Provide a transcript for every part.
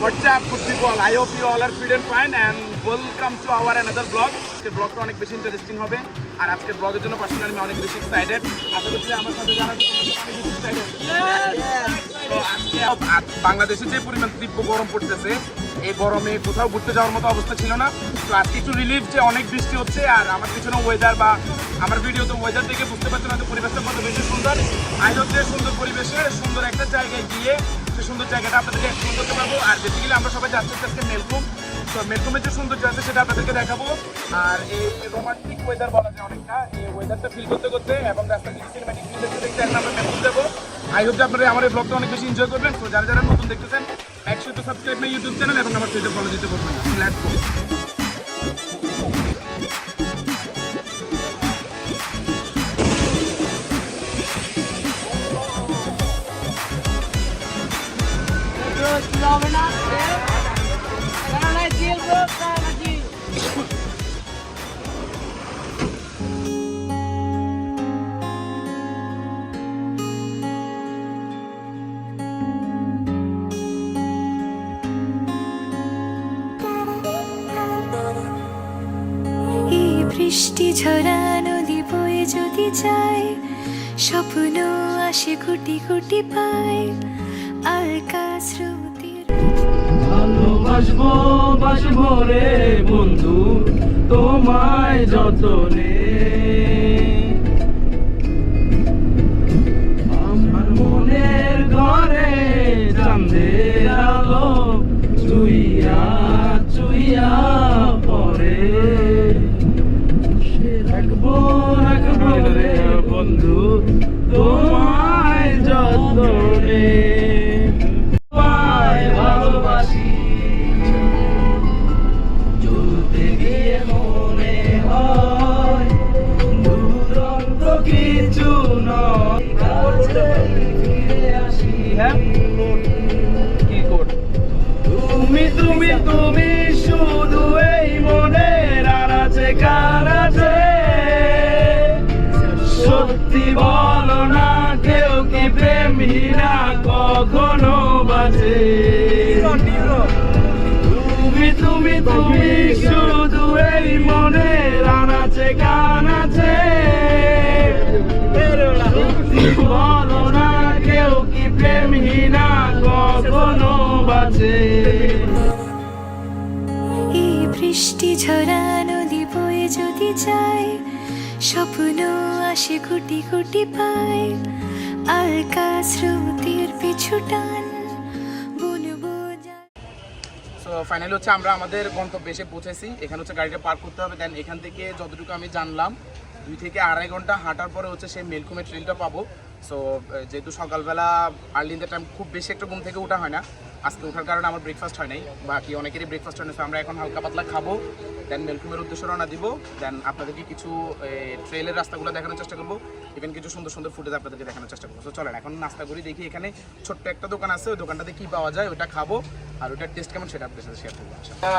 What's up, good people? I hope you all are fit and fine and welcome to our another vlog. আজকের ব্লগটা অনেক বেশি interesting হবে আর আজকের ব্লগের জন্য পার্সোনালি আমি অনেক বেশি এক্সাইটেড। আশা করছি আমার সাথে যারা আছে অনেক বেশি এক্সাইটেড। তো আজকে বাংলাদেশে যে পরিমাণ তীব্র গরম পড়তেছে, এই গরমে কোথাও ঘুরতে যাওয়ার মতো অবস্থা ছিল না। তো আজকে একটু রিলিফ যে অনেক বৃষ্টি হচ্ছে আর আমার পিছনে ওয়েদার বা আমার ভিডিওতে ওয়েদার দেখে বুঝতে পারছেন হয়তো পরিবেশটা কত বেশি সুন্দর। আই হোপ যে সুন্দর পরিবেশে সুন্দর একটা জায়গায় গিয়ে সে সুন্দর জায়গাটা আপনাদেরকে এক্সপ্লোর করতে পারবো। আর বেসিক্যালি আমরা সবাই যাচ্ছি আজকে মেলকুম। তো মেলকুমের যে সৌন্দর্য আছে সেটা আপনাদেরকে দেখাবো। আর এই রোমান্টিক ওয়েদার বলা যায় অনেকটা, এই ওয়েদারটা ফিল করতে করতে এবং রাস্তার কিছু সিনেমাটিক ভিউ দেখতে দেখতে এখন আমরা মেলকুম যাবো। আই হোপ যে আপনারা আমার এই ব্লগটা অনেক বেশি এনজয় করবেন। তো যারা যারা নতুন দেখতেছেন একশো তো সাবস্ক্রাইব মাই ইউটিউব চ্যানেল এবং আমার পেজে ফলো দিতে পারবেন। Let's go. বৃষ্টি ঝরা নদী বয়ে যদি যায়, স্বপ্ন আসে কোটি কোটি পায়, আলকা স্রোতের ভালোবাসবো বাসবো রে বন্ধু তোমায় যতনে, আমার মনের ঘরে চাঁদের আলো চুইয়া চুইয়া পরে, রাখবো রাখবো রে বন্ধু তোমায় যতনে, তোমায় ভালোবাসি চলতে গিয়ে মনে হয় দুরন্ত কিছু নয়, ফিরে আসি। হ্যাঁ কি কর তুমি তুমি তুমি শুধু এই মনের আনাচে কানাচে, সত্যি বলো না কেউ কি প্রেমীরা কখনো বাঁচে, তুমি তুমি তুমি শুধু এই মনের আনাচে কানাচে, সত্যি বলো না কেউ কি প্রেমীরা কখনো বাঁচে। এই বৃষ্টি ঝরা নদী বয়ে যদি যায়, স্বপ্ন আসে কোটি কোটি পায়, আলকা স্রোতের পিছু টান বলবো। সো ফাইনালি হচ্ছে আমরা আমাদের গন্তব্যে এসে পৌঁছেছি। এখানে হচ্ছে গাড়িটা পার্ক করতে হবে। দেন এখান থেকে যতটুকু আমি জানলাম 2 থেকে আড়াই ঘন্টা হাঁটার পরে হচ্ছে সেই মেলকুমের ট্রেনটা পাবো। সো যেহেতু সকালবেলা আর্লি ইন দ্য টাইম খুব বেশি একটা ঘুম থেকে ওঠা হয় না, আজকে ওঠার কারণে আমার ব্রেকফাস্ট হয় নাই, বাকি অনেকেরই ব্রেকফাস্ট হয় না। সো আমরা এখন হালকা পাতলা খাবো, দেন মেলকুমের উদ্দেশ্যে রওনা দিব। দেন আপনাদেরকে কিছু ট্রেলের রাস্তাগুলো দেখানোর চেষ্টা করবো, ইভেন কিছু সুন্দর সুন্দর ফুটেজ আপনাদেরকে দেখানোর চেষ্টা করবো। সো চলেন এখন নাস্তা করি, দেখি এখানে ছোট্ট একটা দোকান আছে, ওই দোকানটাতে কী পাওয়া যায় ওটা খাবো আর ওটার টেস্ট কেমন সেটা আপনাদের সাথে শেয়ার করবো।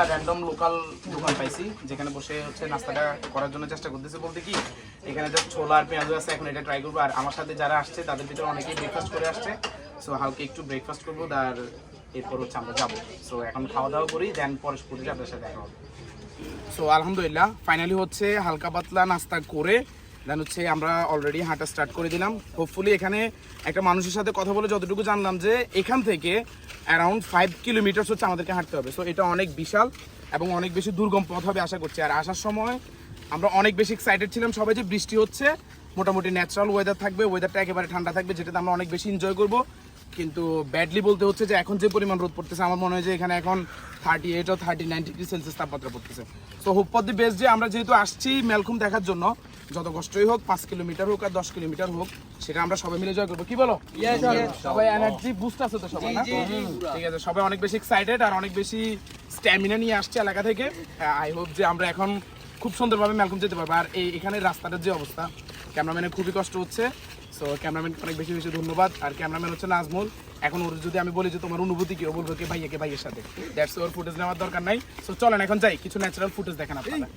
র্যান্ডম লোকাল দোকান পাইছি যেখানে বসে হচ্ছে নাস্তাটা করার জন্য চেষ্টা করতেছি। বলতে কি এখানে যা ছোলা আর পেঁয়াজও আছে, এখন এটা ট্রাই করবো। আর আমার সাথে যারা আসছে তাদের ভিতরে অনেকেই ব্রেকফাস্ট করে আসছে। সো হালকা একটু ব্রেকফাস্ট করবো আর এরপর হচ্ছে আমরা যাবো। সো এখন খাওয়া দাওয়া করি, দেন পরে ফুটেজ আপনাদের সাথে দেখা হবে। সো আলহামদুলিল্লাহ ফাইনালি হচ্ছে হালকা পাতলা নাস্তা করে দেন হচ্ছে আমরা অলরেডি হাঁটা স্টার্ট করে দিলাম। হোপফুলি এখানে একটা মানুষের সাথে কথা বলে যতটুকু জানলাম যে এখান থেকে অ্যারাউন্ড 5 কিলোমিটার হচ্ছে আমাদেরকে হাঁটতে হবে। সো এটা অনেক বিশাল এবং অনেক বেশি দুর্গম পথ হবে আশা করছি। আর আসার সময় আমরা অনেক বেশি এক্সাইটেড ছিলাম সবাই যে বৃষ্টি হচ্ছে, মোটামুটি ন্যাচারাল ওয়েদার থাকবে, ওয়েদারটা একেবারে ঠান্ডা থাকবে, যেটাতে আমরা অনেক বেশি এনজয় করবো। কিন্তু ব্যাডলি বলতে হচ্ছে যে এখন যে পরিমাণ রোদ পড়তেছে আমার মনে হয় যে এখানে এখন 38 ও 39 ডিগ্রি সেলসিয়াস তাপমাত্রা পড়তেছে। So hope for the best যে আমরা যেহেতু আসছি মেলকুম দেখার জন্য, যত কষ্টই হোক 5 কিলোমিটার হোক আর 10 কিলোমিটার হোক সেটা আমরা সবাই মিলে জয় করবো। কি বলো? সবাই এনার্জি বুস্ট আছে তো সবাই না? ঠিক আছে, সবাই অনেক বেশি এক্সাইটেড আর অনেক বেশি স্ট্যামিনা নিয়ে আসছে এলাকা থেকে। আই হোপ যে আমরা এখন খুব সুন্দরভাবে মেলকুম যেতে পারবো। আর এখানে রাস্তাটার যে অবস্থা, ক্যামেরাম্যানের খুবই কষ্ট হচ্ছে। সো ক্যামেরাম্যান অনেক বেশি বেশি ধন্যবাদ। আর ক্যামেরাম্যান হচ্ছে নাজমুল। এখন ওর যদি আমি বলি যে তোমার অনুভূতি কি, ও বলবো কি ভাইয়াকে ভাইয়ের সাথে, দ্যাটস ওর ফুটেজ নেওয়ার দরকার নাই। সো চলেন এখন যাই, কিছু ন্যাচারাল ফুটেজ দেখেন আপনারা।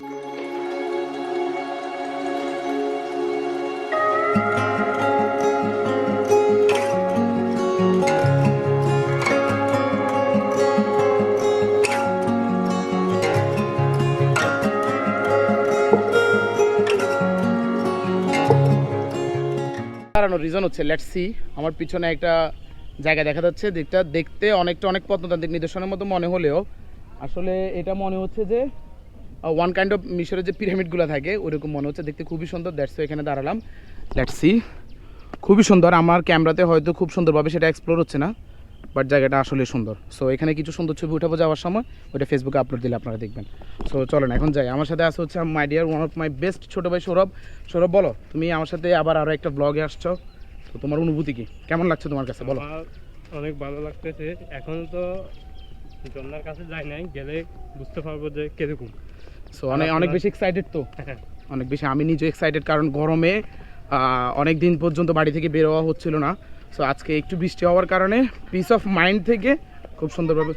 রিজন হচ্ছে লেটস সি, আমার পিছনে একটা জায়গা দেখা যাচ্ছে, দেখতে অনেক প্রত্নতান্ত্রিক নিদর্শনের মতো মনে হলেও আসলে এটা মনে হচ্ছে যে ওয়ান কাইন্ড অফ মিশরের যে পিরামিডগুলো থাকে ওইরকম মনে হচ্ছে, দেখতে খুবই সুন্দর। দ্যাটস এখানে দাঁড়ালাম, লেটস সি। খুবই সুন্দর, আমার ক্যামেরাতে হয়তো খুব সুন্দরভাবে সেটা এক্সপ্লোর হচ্ছে না, বাট জায়গাটা আসলে সুন্দর। সো এখানে কিছু সুন্দর ছবি উঠাবো যাওয়ার সময়, ওইটা ফেসবুকে আপলোড দিলে আপনারা দেখবেন। সো চলেন এখন যাই। আমার সাথে আসা হচ্ছে my dear one of my best ছোটো ভাই সৌরভ। সৌরভ বলো, তুমি আমার সাথে আরও একটা ব্লগে আসছো, তো তোমার অনুভূতি কি, কেমন লাগছে তোমার কাছে বলো? অনেক ভালো লাগতেছে। এখন তো ঝর্ণার কাছে যাই নাই, গেলে বুঝতে পারবো যে কিরকম। সো অনেক বেশি এক্সাইটেড তো, অনেক বেশি। আমি নিজে এক্সাইটেড, কারণ গরমে অনেক দিন পর্যন্ত বাড়ি থেকে বের হওয়া হচ্ছিল না। সো আজকে একটু বৃষ্টি হওয়ার কারণে পিস অফ মাইন্ড থেকে খুব সুন্দরভাবে,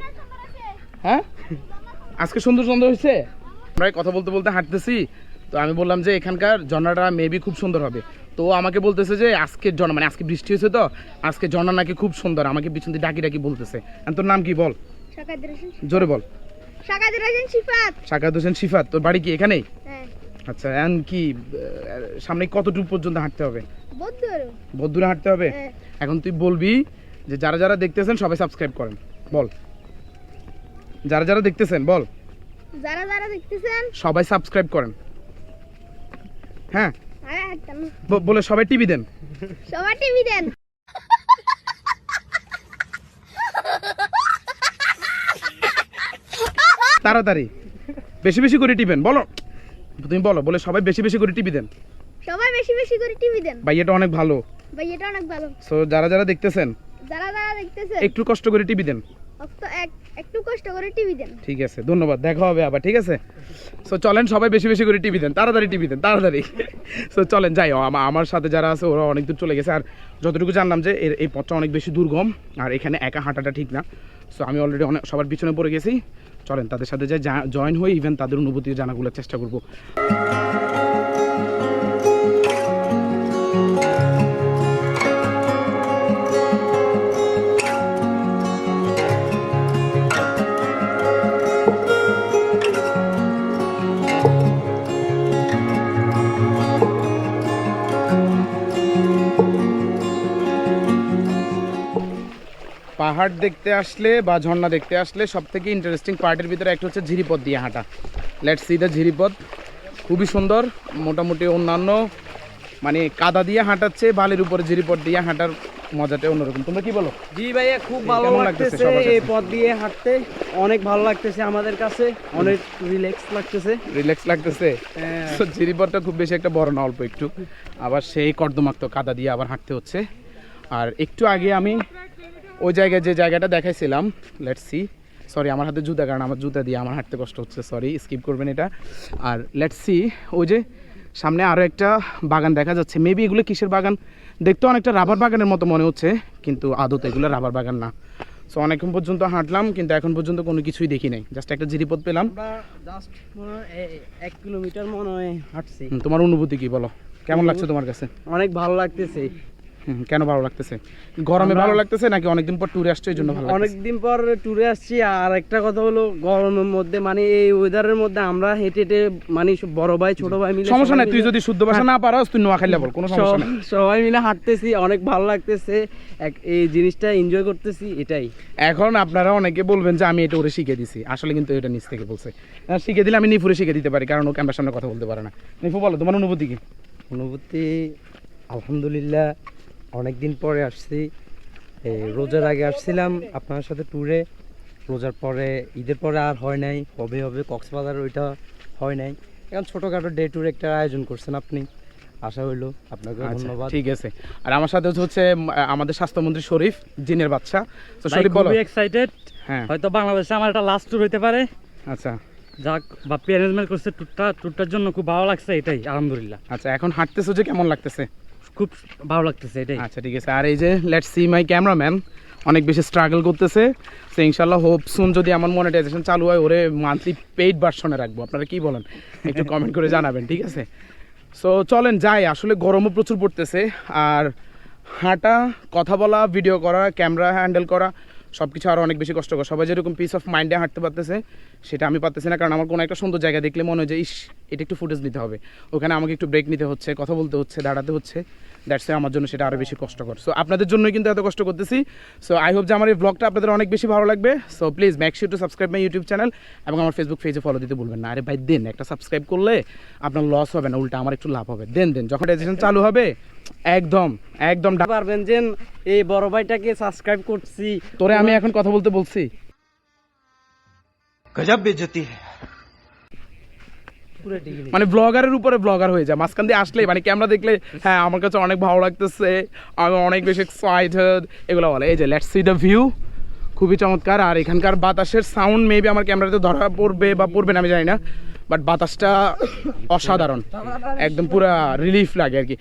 হ্যাঁ আজকে সুন্দর হয়েছে। আমরা কথা বলতে বলতে হাঁটতেছি, তো আমি বললাম যে এখানকার ঝর্ণাটা মেবি খুব সুন্দর হবে। তো আমাকে বলতেছে যে আজকের ঝর্ণা, মানে আজকে বৃষ্টি হয়েছে তো আজকে ঝর্ণা নাকি খুব সুন্দর, আমাকে পিছন দিয়ে ডাকি বলতেছে। তোর নাম কি বল, জোরে বল। শাকাত হোসেন শিফাত। তোর বাড়ি কি এখানেই? আচ্ছা, এখন কি সামনে কতটুকু পর্যন্ত হাঁটতে হবে? বদ্দুরে হাঁটতে হবে। এখন তুই বলবি যে যারা দেখতেছেন সবাই সাবস্ক্রাইব করেন, বল। যারা দেখতেছেন বল, যারা দেখতেছেন সবাই সাবস্ক্রাইব করেন। হ্যাঁ বলে সবাই টিভি দেন, সবাই টিভি দেন। তাড়াতাড়ি বেশি করে টিভেন, বলো তুমি বলো, বলে সবাই বেশি করে টিভি দেন, সবাই বেশি করে টিভি দেন। ভাই এটা অনেক ভালো, ভাই এটা অনেক ভালো। সো যারা দেখতেছেন যারা দেখতেছেন একটু কষ্ট করে টিভি দেন, একটু কষ্ট করে টিভি দেন। ঠিক আছে, ধন্যবাদ, দেখা হবে আবার, ঠিক আছে। সো চলেন সবাই বেশি করে টিভি দেন, তাড়াতাড়ি টিভি দেন, তাড়াতাড়ি। সো চলেন যাই। আমার সাথে যারা আছে ওরা অনেক দূর চলে গেছে, আর যতটুকু জানলাম যে এই পথটা অনেক বেশি দুর্গম, আর এখানে একা হাঁটাটা ঠিক না। সো আমি অলরেডি সবার পিছনে পড়ে গেছি। চলেন তাদের সাথে যাই, জয়েন হয়ে ইভেন তাদের অনুভূতি জানাগুলোর চেষ্টা করবো। পাহাড় দেখতে আসলে বা ঝর্ণা দেখতে আসলে সব থেকে ইন্টারেস্টিং পার্টের ভিতরে একটা হচ্ছে ঝিরিপথ দিয়ে হাঁটা। লেটস সি দ্য ঝিরিপথ, খুবই সুন্দর। মোটামুটি অন্যান্য মানে কাদা দিয়ে হাঁটাচ্ছে, বালির উপরে ঝিরিপথ দিয়ে হাঁটার মজাটা অন্যরকম। তোমরা কি বলো? জি ভাইয়া, খুব ভালো লাগতেছে এই পথ দিয়ে হাঁটতে, অনেক ভালো লাগতেছে আমাদের কাছে, অনেক রিল্যাক্স লাগতেছে। তো ঝিরিপথটা খুব বেশি একটা বড় না, অল্প একটু, আবার সেই কর্দমাক্ত কাদা দিয়ে আবার হাঁটতে হচ্ছে। আর একটু আগে আমি ওই জায়গায় যে জায়গাটা দেখাইছিলাম, লেটস সি, সরি আমার হাতে জুতা, কারণ আমার জুতা দিয়ে আমার হাঁটতে কষ্ট হচ্ছে, সরি স্কিপ করবেন এটা। আর লেটস সি, ওই যে সামনে আরও একটা বাগান দেখা যাচ্ছে, মেবি এগুলো কিসের বাগান, দেখতে অনেকটা রাবার বাগানের মতো মনে হচ্ছে, কিন্তু আদতে এগুলো রাবার বাগান না। সো অনেকক্ষণ পর্যন্ত হাঁটলাম, কিন্তু এখন পর্যন্ত কোনো কিছুই দেখি নাই, জাস্ট একটা জিরিপথ পেলাম। জাস্ট 1 কিলোমিটার মনে হয় হাঁটছি। তোমার অনুভূতি কি বলো, কেমন লাগছে তোমার কাছে? অনেক ভালো লাগতেছে। কেন ভালো লাগতেছে? গরমে ভালো লাগতেছে নাকি অনেকদিন পর ট্যুরে আসছো এই জন্য ভালো লাগছে? অনেকদিন পর ট্যুরে আসছি, আর একটা কথা হলো গরমের মধ্যে মানে এই ওয়েদারের মধ্যে আমরা হেঁটে মানে বড় ভাই ছোট ভাই মিলে, সমস্যা নাই, তুই যদি শুদ্ধ ভাষা না পারোস তুই নোয়াখালী বল, কোনো সমস্যা নেই। সবাই মিলে হাঁটতেছি, অনেক ভালো লাগতেছে, এই জিনিসটা এনজয় করতেছি, এটাই। এখন আপনারা অনেকে বলবেন যে আমি এটা ওরে শিখে দিছি, আসলে কিন্তু এটা নিচ থেকে বলছে। শিখে দিলে আমি নিফুরে শিখে দিতে পারি, কারণ ও ক্যামেরার সামনে কথা বলতে পারে না। নিফু বলো তোমার অনুভূতি কি? অনুভূতি আলহামদুলিল্লাহ, অনেক দিন পরে আসছি। রোজার আগে আসছিলাম আপনার সাথে ট্যুরে, রোজার পরে ঈদের পরে আর হয় নাই, হবে কক্সবাজার ওইটা হয় নাই। এখন ছোটোখাটো ডে ট্যুর একটা আয়োজন করছেন আপনি, আশা হইলো আপনাকে ধন্যবাদ। ঠিক আছে। আর আমার সাথে হচ্ছে আমাদের স্বাস্থ্যমন্ত্রী শরীফ, জিনের বাচ্চা। তো শরীফ বলো। খুবই এক্সাইটেড, হ্যাঁ হয়তো বাংলাদেশে আমার একটা লাস্ট ট্যুর হইতে পারে। আচ্ছা, যাক বাপ্পি অ্যারেঞ্জমেন্ট করছে ট্যুরটার জন্য খুব ভালো লাগছে, এটাই আলহামদুলিল্লাহ। আচ্ছা, এখন হাঁটতেছো যে কেমন লাগতেছে? খুব ভালো লাগতেছে, এটাই। আচ্ছা ঠিক আছে। আর এই যে লেটস সি মাই ক্যামেরাম্যান অনেক বেশি স্ট্রাগল করতেছে, সো ইনশাল্লাহ হোপ সুন যদি আমার মনিটাইজেশন চালু হয় ওরে মান্থলি পেইড ভার্সনে রাখবো। আপনারা কি বলেন একটু কমেন্ট করে জানাবেন, ঠিক আছে? সো চলেন যাই, আসলে গরমও প্রচুর পড়তেছে, আর হাঁটা, কথা বলা, ভিডিও করা, ক্যামেরা হ্যান্ডেল করা সব কিছু আরও অনেক বেশি কষ্টকর। সবাই যেরকম পিস অফ মাইন্ডে হাঁটতে পারতেছে সেটা আমি পারতেছি না, কারণ আমার কোনো একটা সুন্দর জায়গা দেখলে মনে হয় যে ইস এটা একটু ফুটেজ নিতে হবে, ওখানে আমাকে একটু ব্রেক নিতে হচ্ছে, কথা বলতে হচ্ছে, দাঁড়াতে হচ্ছে। দ্যাটস আমার জন্য সেটা আরও বেশি কষ্টকর। সো আপনাদের জন্যই কিন্তু এত কষ্ট করতেছি। সো আই হোপ যে আমার এই ব্লগটা আপনাদের অনেক বেশি ভালো লাগবে। So please make sure to subscribe my YouTube channel এবং আমার ফেসবুক পেজে ফলো দিতে ভুলবেন না। আরে ভাই দেন, একটা সাবস্ক্রাইব করলে আপনার লস হবে না, উল্টা আমার একটু লাভ হবে। দেন যখন রেজিস্ট্রেশন চালু হবে একদম পারবেন যে এই বড় ভাইটাকে সাবস্ক্রাইব করছি। তোরে আমি এখন কথা বলতে বলছি? গজব বেজতি মানে ব্লগারের উপরে ব্লগার হয়ে যায় মাঝখান দিয়ে আসলে, মানে ক্যামেরা দেখলে হ্যাঁ আমার কাছে অনেক ভালো লাগতেছে, আমি অনেক বেশি এক্সাইটেড এগুলো বলে। এই যে লেটস সি দ্য ভিউ, খুবই চমৎকার। আর এখানকার বাতাসের সাউন্ড মেবি আমার ক্যামেরাতে ধরা পড়বে বা পড়বে না আমি জানি না, বাট বাতাসটা অসাধারণ, একদম পুরা রিলিফ লাগে আর কি।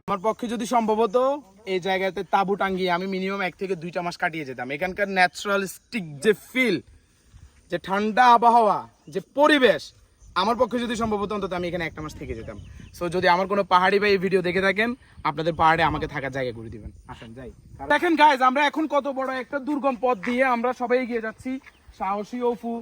আমার পক্ষে যদি সম্ভব হতো এই জায়গাতে তাঁবু টাঙ্গিয়ে আমি মিনিমাম 1 থেকে 2টা মাস কাটিয়ে যেতাম। এখানকার ন্যাচারালিস্টিক যে ফিল, যে ঠান্ডা আবহাওয়া, যে পরিবেশ, আমার পক্ষে যদি সম্ভব হতো অন্তত আমি এখানে 1টা মাস থেকে যেতাম। সো যদি আমার কোনো পাহাড়ি বা এই ভিডিও দেখে থাকেন, আপনাদের পাহাড়ে আমাকে থাকার জায়গা করে দিবেন। আসেন যাই। দেখেন গাইজ, আমরা এখন কত বড় একটা দুর্গম পথ দিয়ে আমরা সবাই এগিয়ে যাচ্ছি। সাহসী অপু,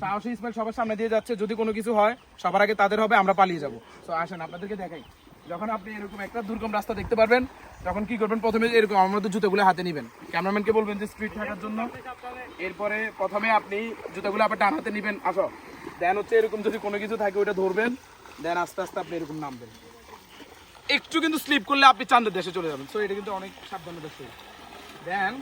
সাহসী ইসমাইল সবার সামনে দিয়ে যাচ্ছে। যদি কোনো কিছু হয় সবার আগে তাদের হবে, আমরা পালিয়ে যাবো। সো আসেন আপনাদেরকে দেখাই। যখন আপনি এরকম একটা দুর্গম রাস্তা দেখতে পারবেন তখন কি করবেন, প্রথমে এরকম আমরা তো জুতোগুলো হাতে নেবেন, ক্যামেরাম্যানকে বলবেন যে স্ট্রিট থাকার জন্য। এরপরে প্রথমে আপনি জুতোগুলো আবার ডান হাতে নেবেন, আসো। দেন হচ্ছে এরকম যদি কোনো কিছু থাকে ওইটা ধরবেন, দেন আস্তে আস্তে আপনি এরকম নামবেন। একটু কিন্তু স্লিপ করলে আপনি চাঁদের দেশে চলে যাবেন। সো এটা কিন্তু অনেক সাবধানতার দেশে। দেন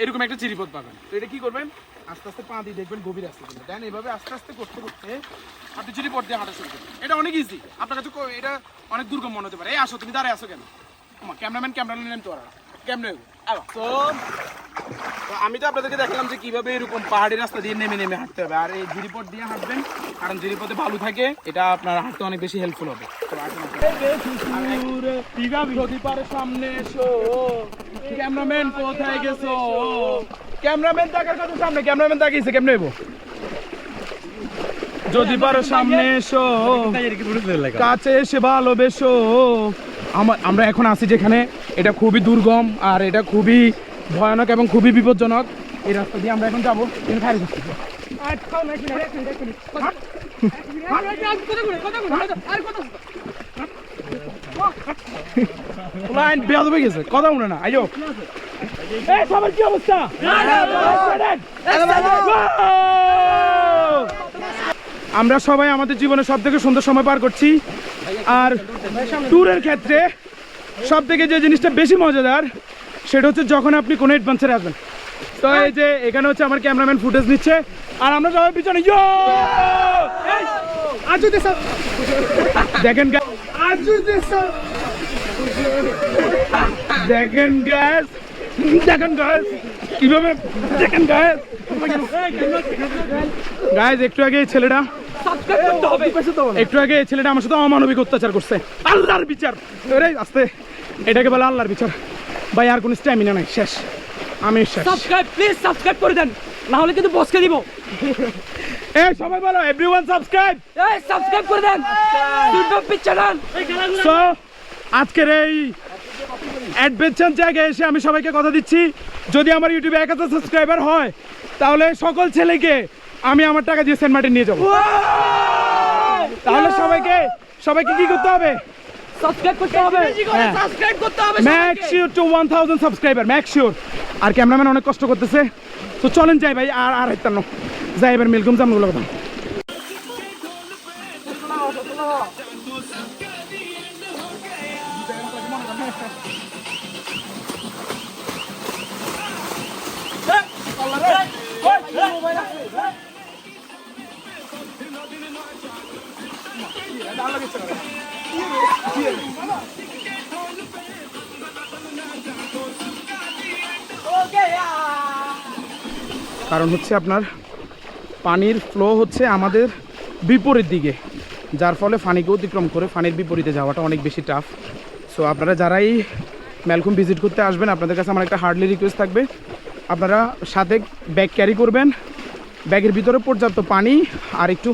এরকম একটা চিরিপথ পাবেন। তো এটা কি করবেন, আস্তে আস্তে পা দিয়ে দেখবেন গভীর আসতে কিন্তু। দেন এইভাবে আস্তে আস্তে করতে করতে আপনি চিরিপথ দিয়ে হাঁটা শুরু করবেন। এটা অনেক ইজি, আপনার কাছে এটা অনেক দুর্গম মনে হতে পারে। এই আসো, তুমি দাঁড়ায় আসো কেন? ক্যামেরাম্যান নেন তো কেমনে। তো আমি তো আপনাদেরকে দেখালাম যে কিভাবে এরকম পাহাড়ি রাস্তা দিয়ে নেমে নেমে হাঁটতে হবে। আর এই জিরিপথ দিয়ে হাঁটবেন, কারণ জিরিপথে বালু থাকে, এটা আপনার হাঁটতে অনেক বেশি হেল্পফুল হবে। তো যদি পারে সামনে এসো, ক্যামেরাম্যান কোথায় গেছো? ক্যামেরাম্যান তাকার কথা সামনে, ক্যামেরাম্যান তাকিয়েছে কেমনে নেবো? যদি পারো সামনে এসো, কাছে এসে ভালোবেসো। আমরা এখন আছি যেখানে, এটা খুবই দুর্গম আর এটা খুবই ভয়ানক এবং খুবই বিপজ্জনক। এই রাস্তা দিয়ে আমরা এখন যাবো। কথা মনে না আইও। সবার কি অবস্থা? আমরা সবাই আমাদের জীবনে সব থেকে সুন্দর সময় পার করছি। আর ট্যুরের ক্ষেত্রে সব থেকে যে জিনিসটা বেশি মজাদার সেটা হচ্ছে যখন আপনি কোনো অ্যাডভেঞ্চারে আসবেন। তো এই যে এখানে হচ্ছে আমার ক্যামেরাম্যান ফুটেজ নিচ্ছে আর আমরা সবাই পিছনে দেখেন দেখেন গ্যাস, দেখেন গাইস কিভাবে, দেখেন গাইস। গাইস একটু আগে এই ছেলেটা আমার সাথে অমানবিক অত্যাচার করছে। আল্লাহর বিচার, আস্তে, এটাকে বলে আল্লাহর বিচার। ভাই আর কোনো স্ট্যামিনা নাই, শেষ, আমি শেষ। সাবস্ক্রাইব প্লিজ, সাবস্ক্রাইব করে দেন, না হলে কিন্তু বসকে দিব। এই সবাই বলো এভরিওয়ান সাবস্ক্রাইব, এই সাবস্ক্রাইব করে দেন সুরভি চ্যানেল। সো আজকের এই অ্যাডভেঞ্চার জায়গায় এসে আমি সবাইকে কথা দিচ্ছি, যদি আমার ইউটিউবে 1000 সাবস্ক্রাইবার হয় তাহলে সকল ছেলেকে আমি আমার টাকা দিয়ে সেন্ট মার্টিন নিয়ে যাবো। তাহলে সবাইকে কি করতে হবে? সাবস্ক্রাইব করতে হবে, সাবস্ক্রাইব করতে হবে। Make sure to 1000 subscriber, make sure. আর ক্যামেরাম্যান অনেক কষ্ট করতেছে, তো চলেন যাই ভাই। আর হাইতাম না, যাই এবার মিলকুম জামগুলো কথা। কারণ হচ্ছে আপনার পানির ফ্লো হচ্ছে আমাদের বিপরীত দিকে, যার ফলে ফানিকে অতিক্রম করে ফানির বিপরীতে যাওয়াটা অনেক বেশি টাফ। সো আপনারা যারাই ম্যালকুম ভিজিট করতে আসবেন, আপনাদের কাছে আমার একটা হার্ডলি রিকোয়েস্ট থাকবে, আপনারা সাথে ব্যাগ ক্যারি করবেন, ব্যাগের ভিতরে পর্যাপ্ত পানি আর একটু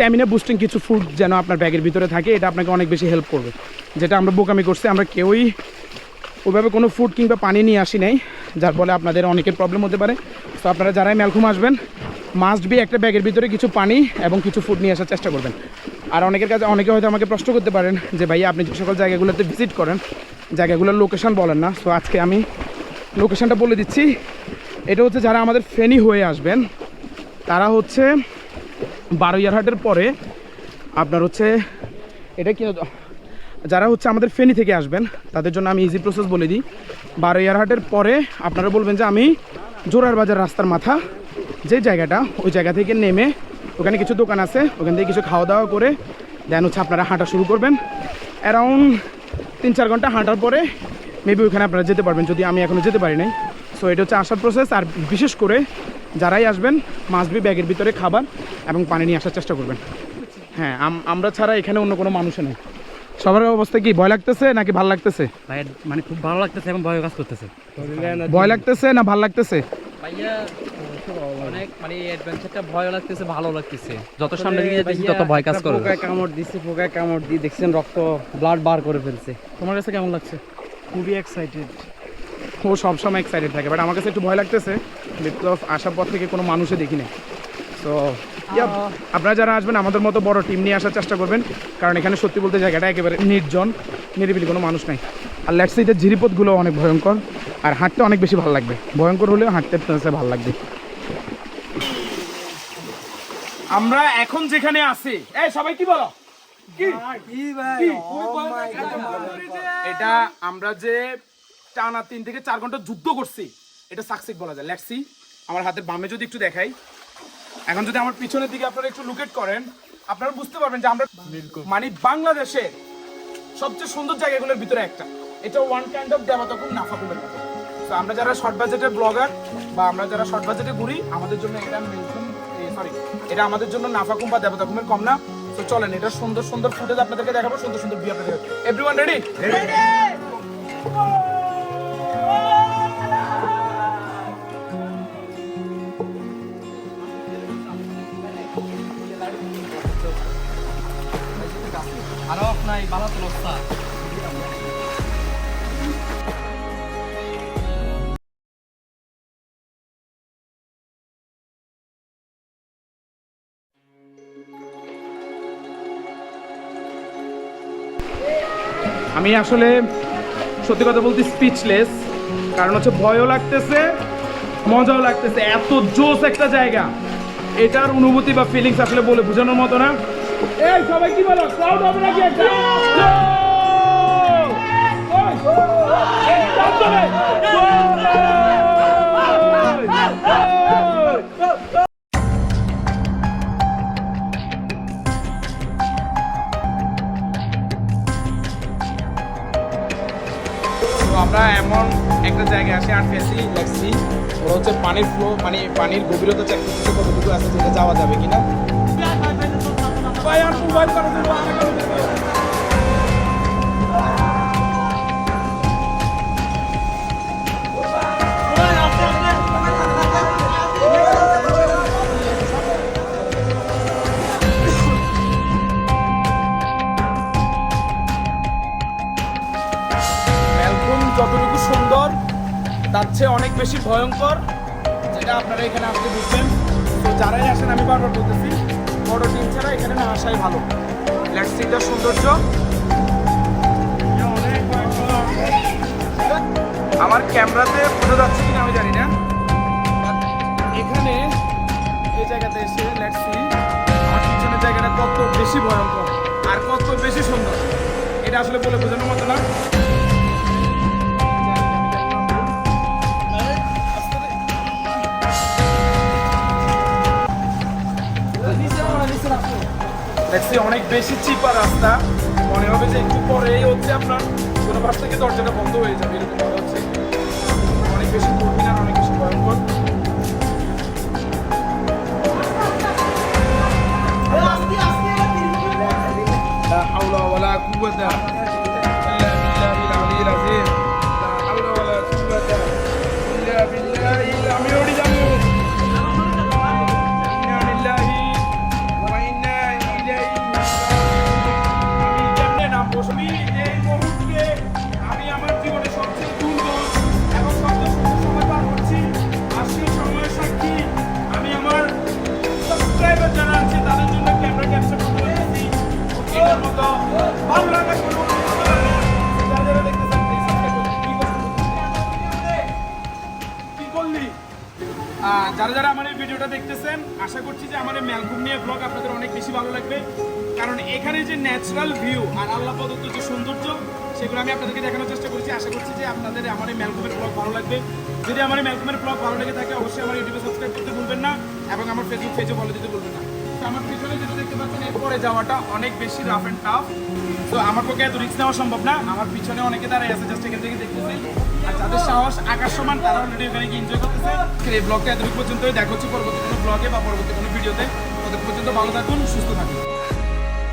স্ট্যামিনা বুস্টিং কিছু ফুড যেন আপনার ব্যাগের ভিতরে থাকে, এটা আপনাকে অনেক বেশি হেল্প করবে। যেটা আমরা বোকামি করছি, আমরা কেউই ওইভাবে কোনো ফুড কিংবা পানি নিয়ে আসি নাই, যার ফলে আপনাদের অনেকের প্রবলেম হতে পারে। তো আপনারা যারাই ম্যালখুম আসবেন মাস্ট বি একটা ব্যাগের ভিতরে কিছু পানি এবং কিছু ফুড নিয়ে আসার চেষ্টা করবেন। আর অনেকের কাছে অনেকে হয়তো আমাকে প্রশ্ন করতে পারেন যে ভাইয়া আপনি যে সকল জায়গাগুলোতে ভিজিট করেন জায়গাগুলোর লোকেশন বলেন না। সো আজকে আমি লোকেশনটা বলে দিচ্ছি। এটা হচ্ছে যারা আমাদের ফেনী হয়ে আসবেন তারা হচ্ছে বারোয়ারহাটের পরে আপনার হচ্ছে এটা কি, যারা হচ্ছে আমাদের ফেনী থেকে আসবেন তাদের জন্য আমি ইজি প্রসেস বলে দিই। বারোয়ারহাটের পরে আপনারা বলবেন যে আমি জোরার বাজার রাস্তার মাথা যে জায়গাটা, ওই জায়গা থেকে নেমে ওখানে কিছু দোকান আছে, ওখান থেকে কিছু খাওয়া দাওয়া করে দেন হচ্ছে আপনারা হাঁটা শুরু করবেন। অ্যারাউন্ড 3-4 ঘন্টা হাঁটার পরে মেবি ওইখানে আপনারা যেতে পারবেন, যদি আমি এখনও যেতে পারি নাই। সো এটা হচ্ছে আসার প্রসেস। আর বিশেষ করে যারাই আসবেন মাস্ট বি ব্যাগের ভিতরে খাবার এবং পানি নিয়ে আসার চেষ্টা করবেন। হ্যাঁ, আমরা ছাড়া এখানে অন্য কোনো মানুষও নেই। সবার অবস্থা কি, ভয় লাগতেছে নাকি ভাল লাগতেছে? ভাই মানে খুব ভালো লাগতেছে এবং ভয় কাজ করতেছে। ভয় লাগতেছে না ভাল লাগতেছে? ভাইয়া অনেক মানে অ্যাডভেঞ্চারটা ভয় লাগতেছে, ভালো লাগতেছে। যত সামনে দিকে যাচ্ছি তত ভয় কাজ করে। পোকায় কামড় দিচ্ছে, পোকায় কামড় দিয়ে দেখছেন রক্ত ব্লাড বার করে ফেলছে। তোমার কাছে কেমন লাগছে? খুবই এক্সাইটেড। ও সবসময় এক্সাইটেড থাকে, বাট আমার কাছে একটু ভয় লাগতেছে বিকজ আসার পর থেকে কোনো মানুষে দেখি না। সো আপনারা যারা আসবেন আমাদের মতো বড় টিম নিয়ে আসার চেষ্টা করবেন, কারণ এখানে সত্যি বলতে জায়গাটা একেবারে নির্জন, নিরিবিলি, কোনো মানুষ নাই। আর লেটস সে ঝিরিপথগুলো অনেক ভয়ঙ্কর, আর হাঁটতে অনেক বেশি ভালো লাগবে। ভয়ঙ্কর হলেও হাঁটতে ভালো লাগবে। আমরা এখন যেখানে আছি, এই সবাই কি বলো, এটা আমরা যে টানা 3 থেকে 4 ঘন্টা যুদ্ধ করছি এটা সাকসেস বলা যায়। লেটস সি, আমার হাতের বামে যদি একটু দেখাই, এখন যদি আমার পিছনের দিকে আপনারা একটু লুকেট করেন আপনারা বুঝতে পারবেন যে আমরা মানে বাংলাদেশে সবচেয়ে সুন্দর জায়গাগুলোর ভিতরে একটা। এটা ওয়ান কাইন্ড অফ দেবতাকুম নাফাকুমের মতো। তো আমরা যারা শর্ট বাজেটের ব্লগার বা আমরা যারা শর্ট বাজেটে ঘুরি, আমাদের জন্য এটা এটা আমাদের জন্য নাফাকুম বা দেবতাকুমের কম না। তো চলেন এটা সুন্দর সুন্দর ফুটেজ আপনাদেরকে দেখাবো, সুন্দর সুন্দর ভিউ আপনাদের। Everyone ready? আরো আপনার ভালো তো অবস্থা। আমি আসলে সত্যি কথা বলতে স্পিচলেস, কারণ হচ্ছে ভয়ও লাগতেছে মজাও লাগতেছে। এত জোস একটা জায়গা, এটার অনুভূতি বা ফিলিংস আসলে বলে বোঝানোর মতো না। এই সবাই কি বলো, ক্রাউড হবে নাকি একটা? আমরা এমন একটা জায়গায় আসি আর ফেসি লাগছি, ওরা হচ্ছে পানির ফ্লো, মানে পানির গভীরতা চেক করতে কতটুকু আছে, সেটা যাওয়া যাবে কিনা। যতটুকু সুন্দর তার চেয়ে অনেক বেশি ভয়ঙ্কর, যেটা আপনারা এখানে আসতে বুঝবেন। তো যারাই আসেন আমি বারবার বলতেছি বড় টিম ছাড়া এখানে না আসাই ভালো। লেটস সি দ্য সৌন্দর্য। আমার ক্যামেরাতে বোঝা যাচ্ছে কিনা আমি জানি না, এখানে এই জায়গাতে এসে লেটস সি আমার পিছনের জায়গাটা কত বেশি ভয়ঙ্কর আর কত বেশি সুন্দর, এটা আসলে বলে বোঝানোর মতো না। দেখছি অনেক বেশি চিপা রাস্তা, মনে হবে যে একটু পরেই হচ্ছে আপনার কোনো পাশ থেকে দরজাটা বন্ধ হয়ে যাবে, এরকম মনে হচ্ছে। অনেক বেশি কঠিন আর অনেক বেশি ভয়ঙ্কর। লা হাওলা ওয়ালা কুওয়াতা ইল্লা বিল্লাহিল আলিয়্যিল আযীম। লা হাওলা ওয়ালা কুওয়াতা ইল্লা বিল্লাহিল আমিরুল আযীম। ইন্না লিল্লাহি ওয়া ইন্না ইলাইহি যারা যারা আমার এই ভিডিওটা দেখতেছেন আশা করছি যে আমার এই ম্যালকুম নিয়ে ব্লগ আপনাদের অনেক বেশি ভালো লাগবে, কারণ এখানে যে ন্যাচারাল ভিউ আর আল্লাহ প্রদত্ত যে সৌন্দর্য সেগুলো আমি আপনাদেরকে দেখানোর চেষ্টা করেছি। আশা করছি যে আপনাদের আমার এই ম্যালকুমের ব্লগ ভালো লাগবে। যদি আমার এই ম্যালকুমের ব্লগ ভালো লেগে থাকে অবশ্যই আমার ইউটিউবে সাবস্ক্রাইব করতে ভুলবেন না এবং আমার ফেসবুক পেজে ফলো দিতে ভুলবেন না। তো আমার পিছনে যেটা দেখতে পাচ্ছেন এরপরে যাওয়াটা অনেক বেশি রাফ অ্যান্ড টাফ, তো আমার পক্ষে এত রিস্ক নেওয়া সম্ভব না। আমার পিছনে অনেকে দাঁড়ায় আছে, জাস্ট এখান থেকে দেখতেছি, আর যাদের সাহস আকাশ সমান তারা অলরেডি ওখানে গিয়ে এনজয় করতেছে। এই ব্লগটা এতটুকু পর্যন্তই, দেখা হচ্ছে পরবর্তী কোনো ব্লগে বা পরবর্তী কোনো ভিডিওতে। ততক্ষণ পর্যন্ত ভালো থাকুন, সুস্থ থাকুন।